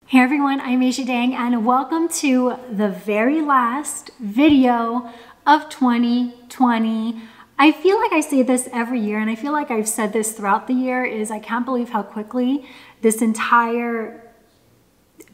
Hey everyone, I'm Asia Dang and welcome to the very last video of 2020. I feel like I say this every year and I feel like I've said this throughout the year is I can't believe how quickly this entire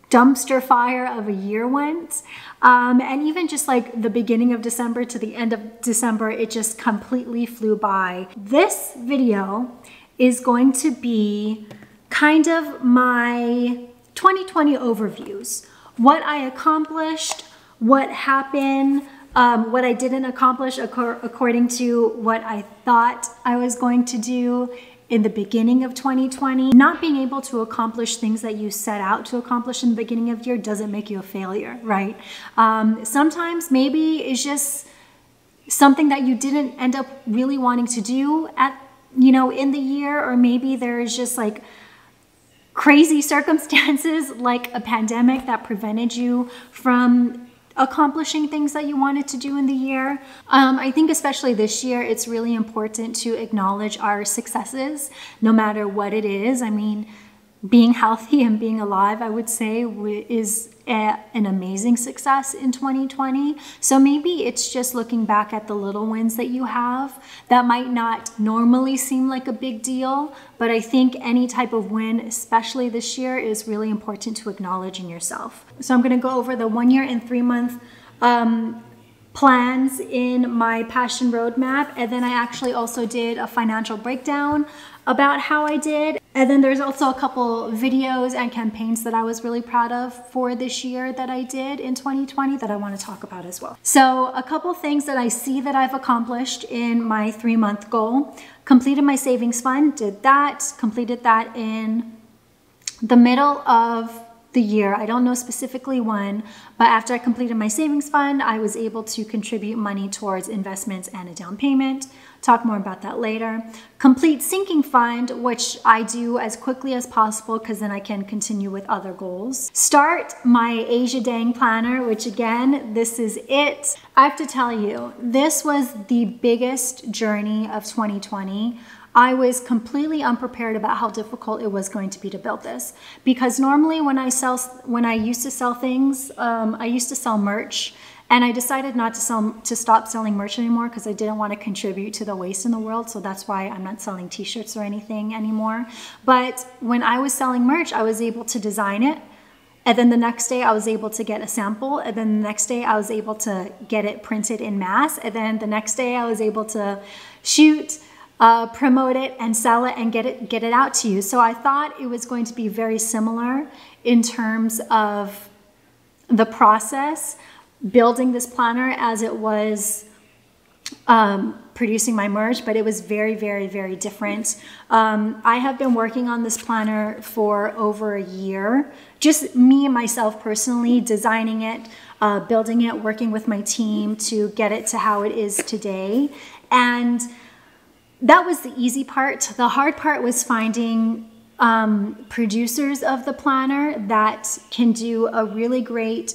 dumpster fire of a year went. And even just like the beginning of December to the end of December, it just completely flew by. This video is going to be kind of my 2020 overviews, what I accomplished, what happened, what I didn't accomplish according to what I thought I was going to do in the beginning of 2020. Not being able to accomplish things that you set out to accomplish in the beginning of the year doesn't make you a failure, right? Sometimes maybe it's just something that you didn't end up really wanting to do in the year, or maybe there is just like crazy circumstances like a pandemic that prevented you from accomplishing things that you wanted to do in the year. I think especially this year, it's really important to acknowledge our successes, no matter what it is. I mean, being healthy and being alive, I would say, is an amazing success in 2020. So maybe it's just looking back at the little wins that you have that might not normally seem like a big deal, but I think any type of win, especially this year, is really important to acknowledge in yourself. So I'm going to go over the 1 year and 3 month plans in my passion roadmap, and then I actually also did a financial breakdown about how I did. And then there's also a couple videos and campaigns that I was really proud of for this year that I did in 2020 that I want to talk about as well. So a couple things that I see that I've accomplished in my 3-month goal: completed my savings fund, did that, completed that in the middle of the year. I don't know specifically when, but after I completed my savings fund, I was able to contribute money towards investments and a down payment. Talk more about that later. Complete sinking fund, which I do as quickly as possible because then I can continue with other goals. Start my Asia Dang planner, which again, this is it. I have to tell you, this was the biggest journey of 2020. I was completely unprepared about how difficult it was going to be to build this, because normally when I used to sell things, I used to sell merch, and I decided not to stop selling merch anymore because I didn't want to contribute to the waste in the world. So that's why I'm not selling t-shirts or anything anymore. But when I was selling merch, I was able to design it. And then the next day I was able to get a sample. And then the next day I was able to get it printed in mass. And then the next day I was able to shoot, promote it and sell it and get it out to you. So I thought it was going to be very similar in terms of the process, building this planner, as it was producing my merch, but it was very, very, very different. I have been working on this planner for over a year, just me and myself personally, designing it, building it, working with my team to get it to how it is today. And that was the easy part. The hard part was finding producers of the planner that can do a really great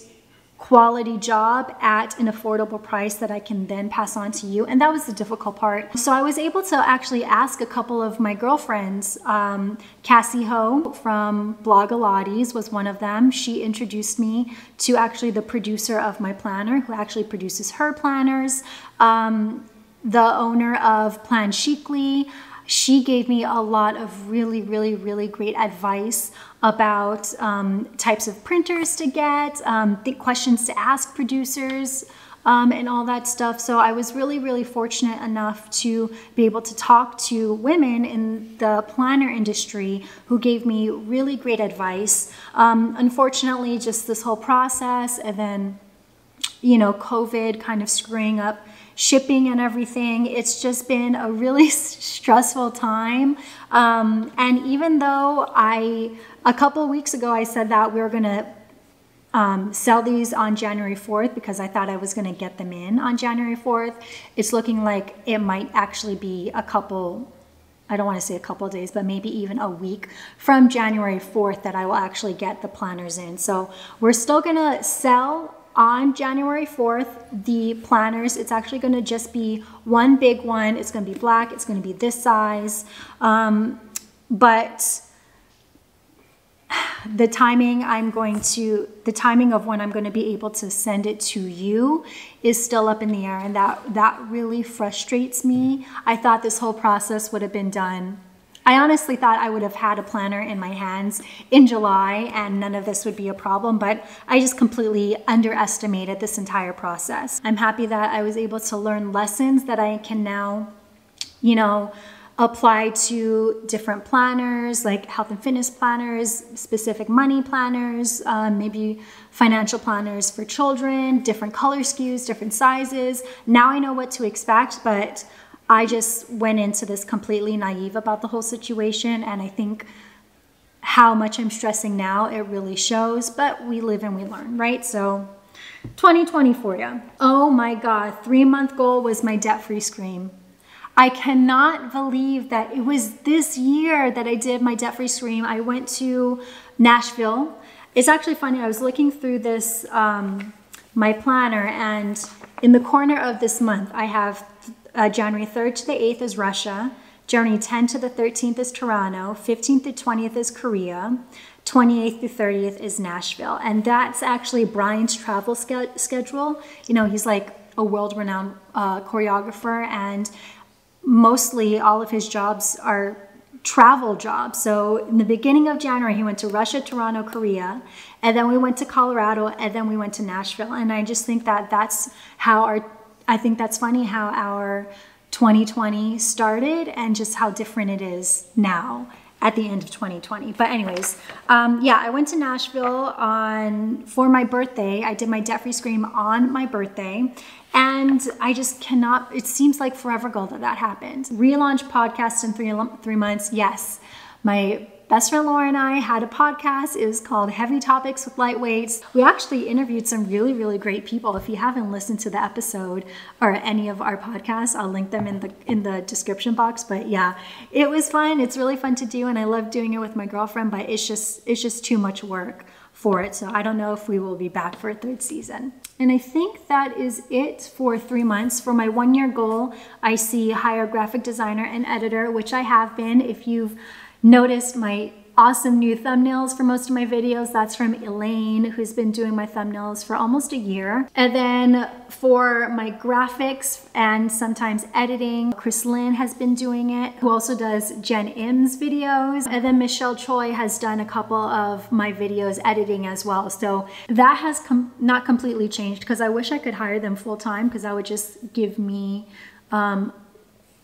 quality job at an affordable price that I can then pass on to you. And that was the difficult part. So I was able to actually ask a couple of my girlfriends. Cassie Ho from Blogalotties was one of them. She introduced me to actually the producer of my planner, who actually produces her planners. The owner of Plan Chicly, she gave me a lot of really, really, really great advice about types of printers to get, the questions to ask producers, and all that stuff. So I was really, really fortunate enough to be able to talk to women in the planner industry who gave me really great advice. Unfortunately, just this whole process, and then, COVID kind of screwing up shipping and everything, it's just been a really stressful time. And even though a couple of weeks ago I said that we were gonna sell these on January 4th because I thought I was gonna get them in on January 4th, it's looking like it might actually be I don't want to say a couple of days, but maybe even a week from January 4th that I will actually get the planners in. So we're still gonna sell on January 4th, the planners. It's actually going to just be one big one. It's going to be black. It's going to be this size. But the timing of when I'm going to be able to send it to you is still up in the air, and that really frustrates me. I thought this whole process would have been done. I honestly thought I would have had a planner in my hands in July and none of this would be a problem, but I just completely underestimated this entire process. I'm happy that I was able to learn lessons that I can now, you know, apply to different planners, like health and fitness planners, specific money planners, maybe financial planners for children, different color schemes, different sizes. Now I know what to expect, but I just went into this completely naive about the whole situation, and I think how much I'm stressing now, it really shows, but we live and we learn, right? So 2020 for you. Oh my God, 3-month goal was my debt-free scream. I cannot believe that it was this year that I did my debt-free scream. I went to Nashville. It's actually funny, I was looking through this, my planner, and in the corner of this month, I have January 3rd to the 8th is Russia, January 10th to the 13th is Toronto, 15th to 20th is Korea, 28th to 30th is Nashville. And that's actually Brian's travel schedule. You know, he's like a world-renowned choreographer, and mostly all of his jobs are travel jobs. So in the beginning of January, he went to Russia, Toronto, Korea, and then we went to Colorado, and then we went to Nashville. And I just think that that's how I think that's funny how our 2020 started and just how different it is now at the end of 2020. But anyways, yeah, I went to Nashville for my birthday. I did my debt-free scream on my birthday, and I just cannot, it seems like forever ago that happened. Relaunch podcast in three months. Yes, my best friend Laura and I had a podcast. It was called Heavy Topics with Lightweights. We actually interviewed some really, really great people. If you haven't listened to the episode or any of our podcasts, I'll link them in the description box. But yeah, it was fun. It's really fun to do, and I love doing it with my girlfriend, but it's just too much work for it. So I don't know if we will be back for a 3rd season. And I think that is it for 3 months. For my 1-year goal, I see hire a graphic designer and editor, which I have been. If you've noticed my awesome new thumbnails for most of my videos, that's from Elaine, who's been doing my thumbnails for almost a year. And then for my graphics and sometimes editing, Chris Lynn has been doing it, who also does Jen Im's videos. And then Michelle Choi has done a couple of my videos editing as well. So that has not completely changed, because I wish I could hire them full time, because that would just give me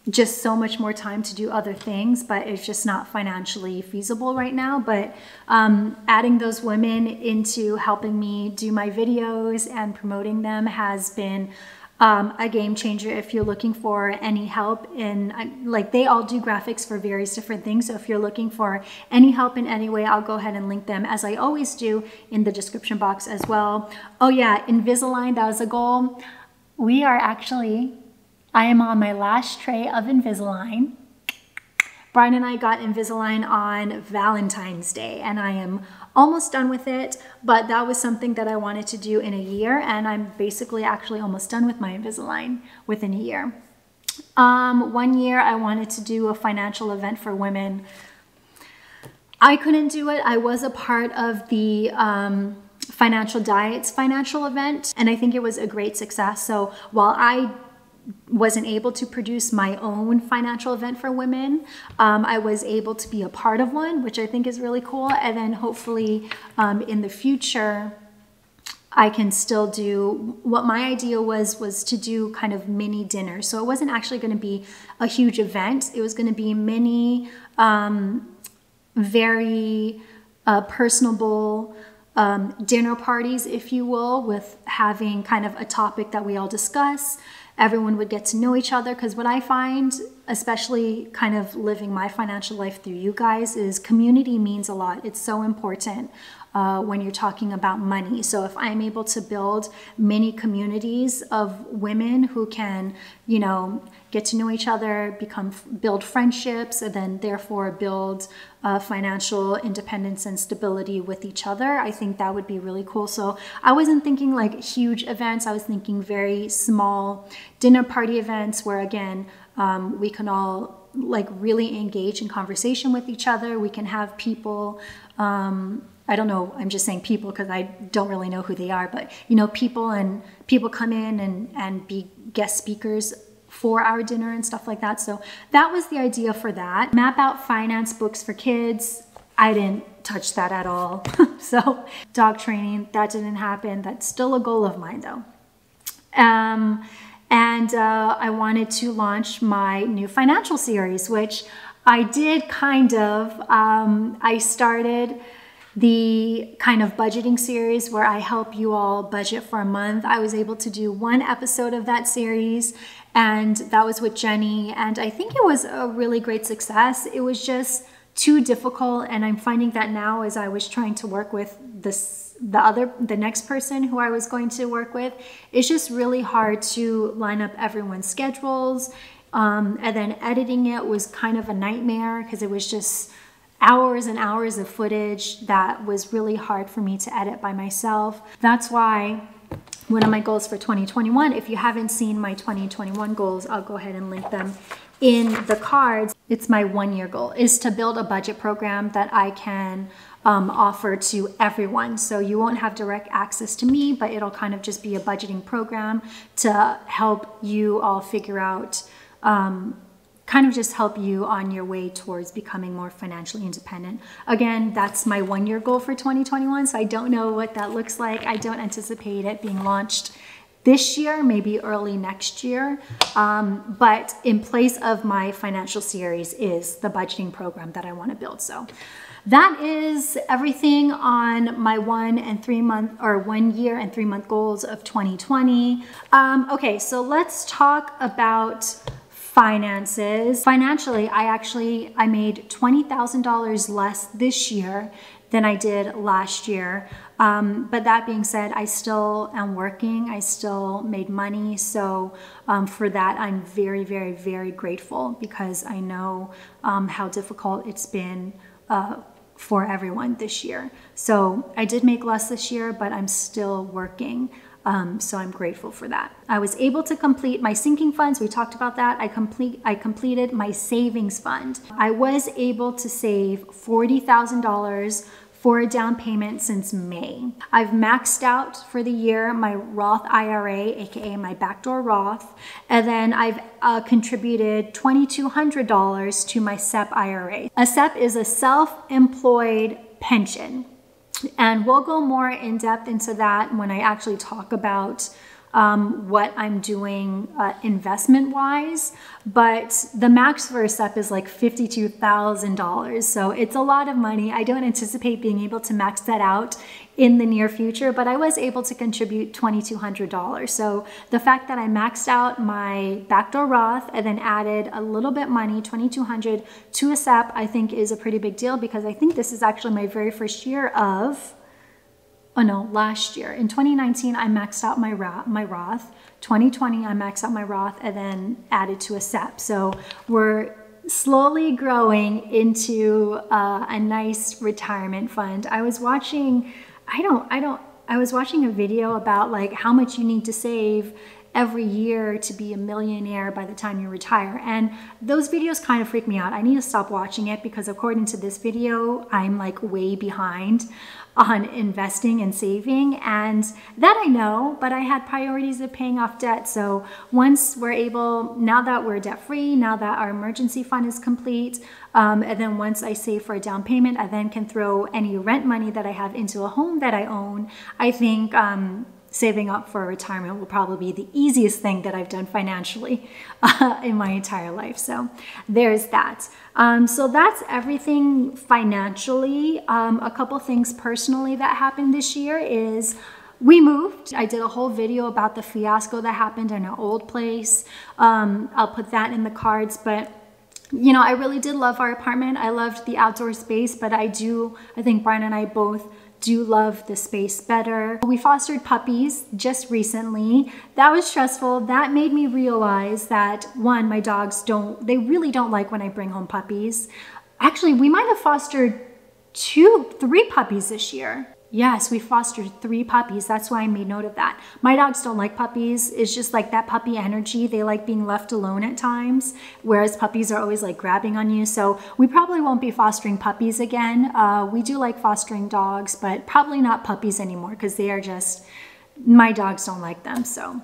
just so much more time to do other things, but it's just not financially feasible right now. But adding those women into helping me do my videos and promoting them has been a game changer. If you're looking for any help in, like, they all do graphics for various different things. So if you're looking for any help in any way, I'll go ahead and link them, as I always do, in the description box as well. Oh yeah, Invisalign, that was a goal. I am on my last tray of Invisalign. Brian and I got Invisalign on Valentine's Day, and I am almost done with it, but that was something that I wanted to do in a year, and I'm basically actually almost done with my Invisalign within a year. 1 year I wanted to do a financial event for women. I couldn't do it. I was a part of the Financial Diets financial event, and I think it was a great success. So while I wasn't able to produce my own financial event for women, I was able to be a part of one, which I think is really cool. And then hopefully in the future, I can still do what my idea was to do kind of mini dinners. So it wasn't actually going to be a huge event. It was going to be mini, very personable dinner parties, if you will, with having kind of a topic that we all discuss. Everyone would get to know each other, because what I find, especially kind of living my financial life through you guys, is community means a lot. It's so important when you're talking about money. So if I'm able to build many communities of women who can, you know, get to know each other, build friendships, and then therefore build financial independence and stability with each other, I think that would be really cool. So I wasn't thinking like huge events. I was thinking very small dinner party events where, again, we can all like really engage in conversation with each other. We can have people I don't know, I'm just saying people because I don't really know who they are, but you know, people come in and be guest speakers for our dinner and stuff like that. So that was the idea for that. Map out finance books for kids. I didn't touch that at all. So dog training, that didn't happen. That's still a goal of mine though. I wanted to launch my new financial series, which I did kind of. I started the kind of budgeting series where I help you all budget for a month. I was able to do one episode of that series, and that was with Jenny, and I think it was a really great success. It was just too difficult, and I'm finding that now as I was trying to work with the next person who I was going to work with, it's just really hard to line up everyone's schedules, and then editing it was kind of a nightmare because it was just hours and hours of footage that was really hard for me to edit by myself. That's why one of my goals for 2021, if you haven't seen my 2021 goals, I'll go ahead and link them in the cards. It's my 1-year goal, is to build a budget program that I can offer to everyone. So you won't have direct access to me, but it'll kind of just be a budgeting program to help you all figure out, kind of just help you on your way towards becoming more financially independent. Again, that's my 1-year goal for 2021. So I don't know what that looks like. I don't anticipate it being launched this year, maybe early next year. But in place of my financial series is the budgeting program that I want to build. So that is everything on my 1 year and 3 month goals of 2020. Okay, so let's talk about finances. Financially, I made $20,000 less this year than I did last year. But that being said, I still am working. I still made money. So for that, I'm very, very, very grateful because I know how difficult it's been for everyone this year. So I did make less this year, but I'm still working. So I'm grateful for that. I was able to complete my sinking funds. We talked about that. I completed my savings fund. I was able to save $40,000 for a down payment since May. I've maxed out for the year my Roth IRA, aka my backdoor Roth, and then I've contributed $2,200 to my SEP IRA. A SEP is a self-employed pension. And we'll go more in depth into that when I actually talk about what I'm doing investment-wise. But the max for a SEP is like $52,000. So it's a lot of money. I don't anticipate being able to max that out in the near future, but I was able to contribute $2,200. So the fact that I maxed out my backdoor Roth and then added a little bit money, $2,200 to a SEP, I think is a pretty big deal because I think this is actually my very first year of, last year. In 2019, I maxed out my Roth. 2020, I maxed out my Roth and then added to a SEP. So we're slowly growing into a nice retirement fund. I was watching a video about like how much you need to save every year to be a millionaire by the time you retire. And those videos kind of freak me out. I need to stop watching it because according to this video, I'm like way behind on investing and saving. And that I know, but I had priorities of paying off debt. So once we're able, now that we're debt free, now that our emergency fund is complete, and then once I save for a down payment, I then can throw any rent money that I have into a home that I own. I think saving up for retirement will probably be the easiest thing that I've done financially in my entire life. So there's that. So that's everything financially. A couple things personally that happened this year is we moved. I did a whole video about the fiasco that happened in our old place. I'll put that in the cards, but I really did love our apartment. I loved the outdoor space, but I think Brian and I both do love the space better. We fostered puppies just recently. That was stressful. That made me realize that one, my dogs they really don't like when I bring home puppies. Actually, we might have fostered 3 puppies this year. Yes, we fostered 3 puppies. That's why I made note of that. My dogs don't like puppies. It's just like that puppy energy. They like being left alone at times, whereas puppies are always like grabbing on you. So we probably won't be fostering puppies again. We do like fostering dogs, but probably not puppies anymore because they are just, my dogs don't like them. So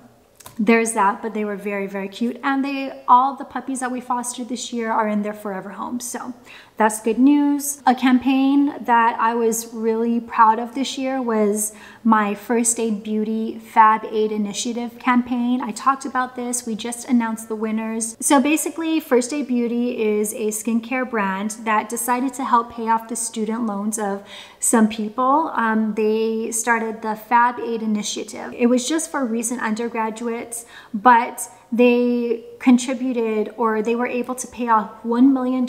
there's that, but they were very, very cute. And all the puppies that we fostered this year are in their forever homes. So that's good news. A campaign that I was really proud of this year was my First Aid Beauty Fab Aid Initiative campaign. I talked about this. We just announced the winners. So basically, First Aid Beauty is a skincare brand that decided to help pay off the student loans of some people. They started the Fab Aid Initiative. It was just for recent undergraduates, but they contributed, or they were able to pay off $1 million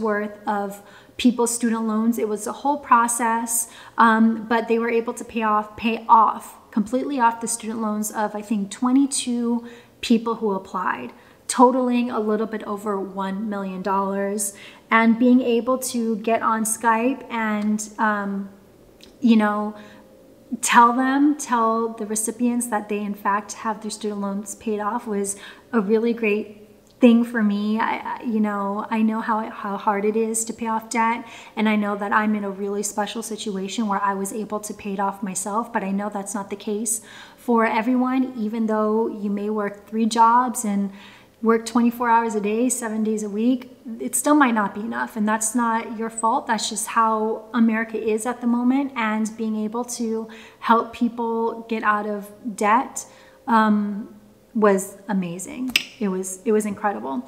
worth of people's student loans. It was a whole process, but they were able to pay off completely off the student loans of, I think, 22 people who applied, totaling a little bit over $1 million. And being able to get on Skype and, you know, tell the recipients that they in fact have their student loans paid off was a really great thing for me. I know how hard it is to pay off debt, and I know that I'm in a really special situation where I was able to pay it off myself, but I know that's not the case for everyone. Even though you may work 3 jobs and work 24 hours a day, 7 days a week, it still might not be enough. And that's not your fault. That's just how America is at the moment. And being able to help people get out of debt was amazing. It was incredible.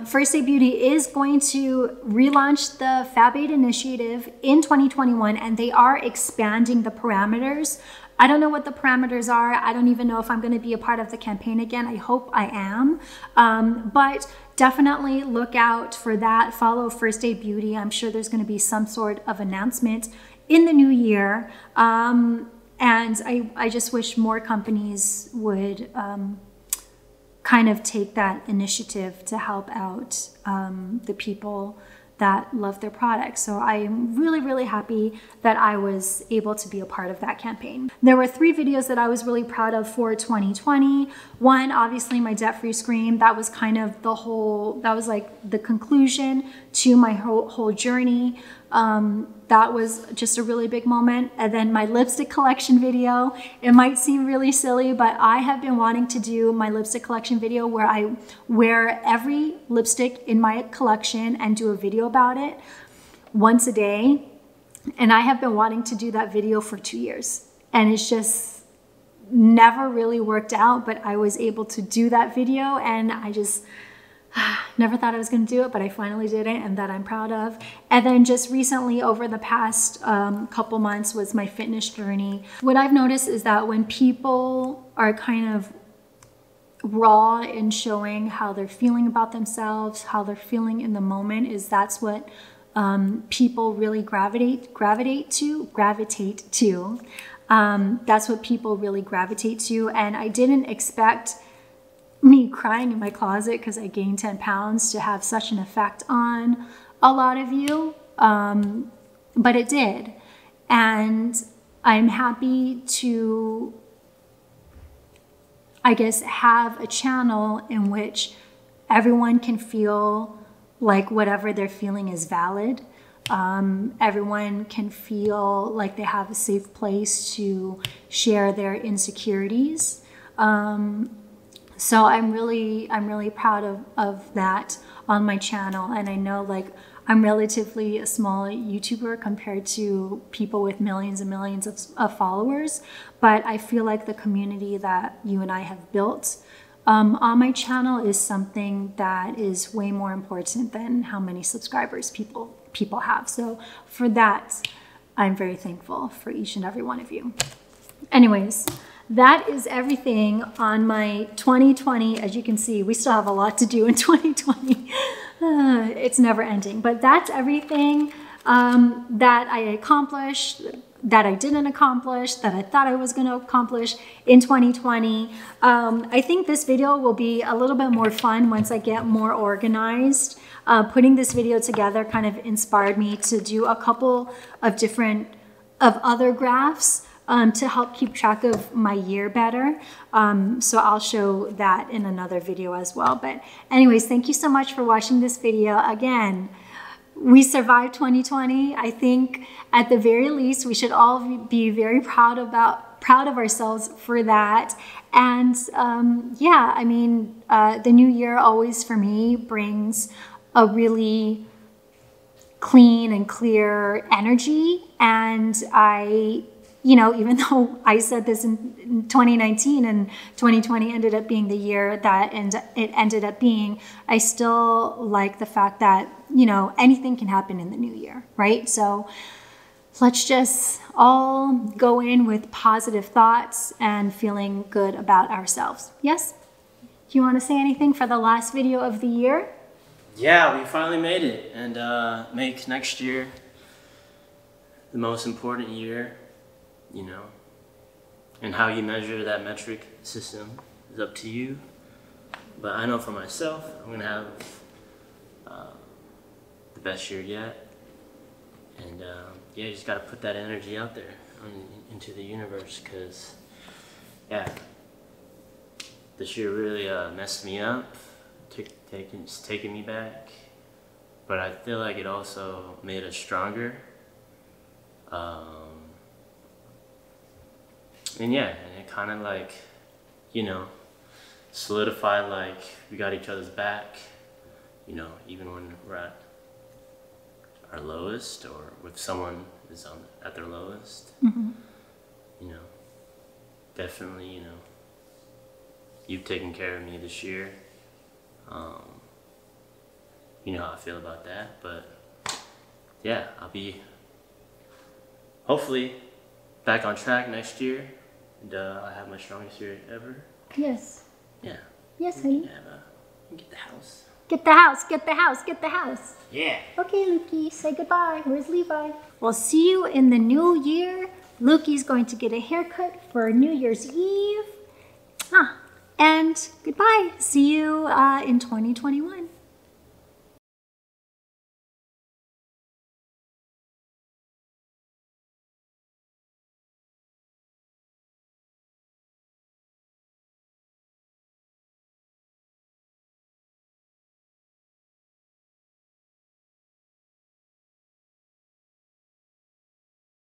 First Aid Beauty is going to relaunch the Fab Aid Initiative in 2021, and they are expanding the parameters. I don't know what the parameters are. I don't even know if I'm going to be a part of the campaign again. I hope I am. But definitely look out for that. Follow First Aid Beauty. I'm sure there's going to be some sort of announcement in the new year. And I just wish more companies would kind of take that initiative to help out the people that love their products. So I'm really, really happy that I was able to be a part of that campaign. There were 3 videos that I was really proud of for 2020. One, obviously my debt-free scream. That was kind of that was like the conclusion to my whole journey. That was just a really big moment. And then my lipstick collection video. It might seem really silly, but I have been wanting to do my lipstick collection video where I wear every lipstick in my collection and do a video about it once a day. And I have been wanting to do that video for 2 years. And it's just never really worked out, but I was able to do that video, and I just never thought I was going to do it, but I finally did it, and that I'm proud of. And then just recently, over the past couple months, was my fitness journey. What I've noticed is that when people are kind of raw in showing how they're feeling about themselves, how they're feeling in the moment, that's what people really gravitate to. That's what people really gravitate to. And I didn't expect me crying in my closet because I gained 10 pounds to have such an effect on a lot of you, but it did. And I'm happy to, I guess, have a channel in which everyone can feel like whatever they're feeling is valid. Everyone can feel like they have a safe place to share their insecurities. So I'm really proud of that on my channel. And I know, like, I'm relatively a small YouTuber compared to people with millions and millions of followers, but I feel like the community that you and I have built on my channel is something that is way more important than how many subscribers people have. So for that, I'm very thankful for each and every one of you. Anyways, that is everything on my 2020. As you can see, we still have a lot to do in 2020. It's never ending, but that's everything that I accomplished, that I didn't accomplish, that I thought I was going to accomplish in 2020. I think this video will be a little bit more fun once I get more organized. Putting this video together kind of inspired me to do a couple of different other graphs to help keep track of my year better. So I'll show that in another video as well. But anyways, thank you so much for watching this video. Again, we survived 2020. I think at the very least, we should all be very proud of ourselves for that. And yeah, I mean, the new year always for me brings a really clean and clear energy. And even though I said this in 2019 and 2020 ended up being the year that it ended up being, I still like the fact that, anything can happen in the new year, right? So let's just all go in with positive thoughts and feeling good about ourselves. Yes? Do you want to say anything for the last video of the year? Yeah, we finally made it, and make next year the most important year. And how you measure that metric system is up to you. But I know for myself, I'm gonna have the best year yet. And yeah, you just gotta put that energy out there into the universe, because yeah, this year really messed me up, taking me back. But I feel like it also made us stronger. And yeah, and it kind of like, solidified like we got each other's back, even when we're at our lowest, or if someone is at their lowest. Mm-hmm. Definitely, you've taken care of me this year. You know how I feel about that, but yeah, I'll be hopefully back on track next year. And I have my strongest year ever. Yes. Yeah. Yes, honey. Get the house. Get the house, get the house, get the house. Yeah. Okay, Lukey, say goodbye. Where's Levi? We'll see you in the new year. Lukey's going to get a haircut for New Year's Eve. And goodbye. See you in 2021.